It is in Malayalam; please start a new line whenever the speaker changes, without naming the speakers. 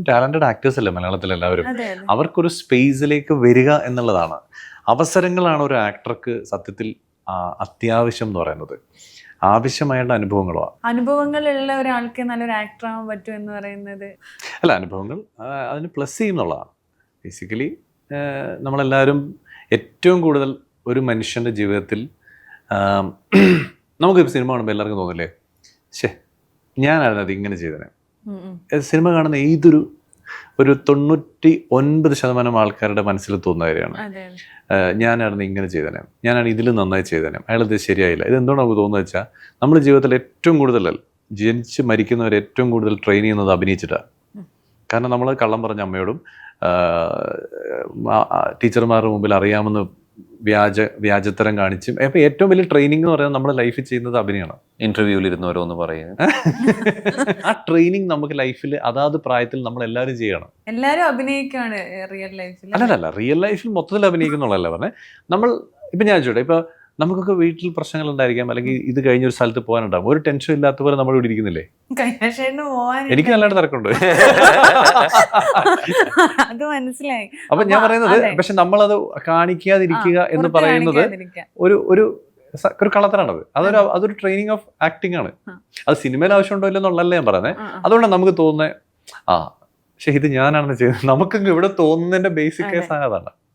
ടാലന്റഡ് ആക്ടേഴ്സ് അല്ലേ മലയാളത്തിൽ എല്ലാവരും.
അതെ അതെ
അവർക്കൊരു സ്പേസിലേക്ക് വരിക എന്നുള്ളതാണ്. അവസരങ്ങളാണ് ഒരു ആക്ടർക്ക് സത്യത്തിൽ അത്യാവശ്യം എന്ന് പറയുന്നത്. ആവശ്യമായുള്ള അനുഭവങ്ങളോ
അനുഭവങ്ങളുള്ള ഒരാൾക്ക് നല്ലൊരു ആക്ടർ ആവാൻ പറ്റും എന്ന് പറയുന്നത്.
അല്ല, അനുഭവങ്ങൾ അതിന് പ്ലസ് ചെയ്യുന്നുള്ളതാണ്. ബേസിക്കലി നമ്മളെല്ലാവരും ഏറ്റവും കൂടുതൽ ഒരു മനുഷ്യൻ്റെ ജീവിതത്തിൽ നമുക്കിപ്പോൾ സിനിമ കാണുമ്പോൾ എല്ലാവർക്കും തോന്നില്ലേ, ശേ ഞാനായിരുന്നു അത് ഇങ്ങനെ ചെയ്തേനെ. സിനിമ കാണുന്ന ഒരു 99% ആൾക്കാരുടെ മനസ്സിൽ തോന്നുന്ന കാര്യമാണ്,
അതെ
ഞാനായിരുന്നു ഇങ്ങനെ ചെയ്തേനെ, ഞാനാണ് ഇതിൽ നന്നായി ചെയ്തേനെ, അയാളിത് ശരിയായില്ല. ഇത് എന്തുകൊണ്ട് നമുക്ക് തോന്നുന്നത് വെച്ചാൽ നമ്മൾ ജീവിതത്തിൽ ഏറ്റവും കൂടുതൽ ജനിച്ച് മരിക്കുന്നവർ ഏറ്റവും കൂടുതൽ ട്രെയിൻ ചെയ്യുന്നത് അഭിനയിച്ചിട്ടാണ്. കാരണം നമ്മൾ കള്ളം പറഞ്ഞ അമ്മയോടും ടീച്ചർമാരുടെ മുമ്പിൽ അറിയാമെന്ന് വ്യാജത്തരം കാണിച്ചും അപ്പം ഏറ്റവും വലിയ ട്രെയിനിങ് എന്ന് പറയുന്നത് നമ്മുടെ ലൈഫിൽ ചെയ്യുന്നത് അഭിനയമാണ്.
ഇന്റർവ്യൂവിൽ ഇരുന്ന് ഓരോന്ന് പറയുക.
ആ ട്രെയിനിങ് നമുക്ക് ലൈഫിൽ അതാത് പ്രായത്തിൽ നമ്മൾ എല്ലാവരും ചെയ്യണം.
എല്ലാരും അഭിനയിക്കാണ് റിയൽ ലൈഫിൽ.
അല്ലല്ല, റിയൽ ലൈഫിൽ മൊത്തത്തിൽ അഭിനയിക്കുന്നുള്ളതല്ല പറഞ്ഞേ. നമ്മൾ ഇപ്പം ഞാൻ ചോട്ടെ, ഇപ്പൊ നമുക്കൊക്കെ വീട്ടിൽ പ്രശ്നങ്ങൾ ഉണ്ടായിരിക്കാം, അല്ലെങ്കിൽ ഇത് കഴിഞ്ഞൊരു സ്ഥലത്ത് പോകാനുണ്ടാകും, ഒരു ടെൻഷൻ ഇല്ലാത്ത പോലെ നമ്മൾ ഇവിടെ ഇരിക്കുന്നില്ലേ? എനിക്ക് നല്ലതായിട്ട് തിരക്കുണ്ട്.
അത് മനസ്സിലായി.
അപ്പൊ ഞാൻ പറയുന്നത്, പക്ഷെ നമ്മളത് കാണിക്കാതിരിക്കുക എന്ന് പറയുന്നത് ഒരു കളത്തരാണത്. അതൊരു ട്രെയിനിങ് ഓഫ് ആക്ടിങ് ആണ്. അത് സിനിമയിൽ ആവശ്യമുണ്ടോ ഇല്ലെന്നുള്ളതല്ല ഞാൻ പറയുന്നത്. അതുകൊണ്ടാണ് നമുക്ക് തോന്നുന്നത്, പക്ഷെ ഇത് ഞാനാണെന്ന് ചെയ്യുന്നത്. നമുക്കൊക്കെ ഇവിടെ തോന്നുന്നതിന്റെ ബേസിക് കേസാണ് അതാണ്.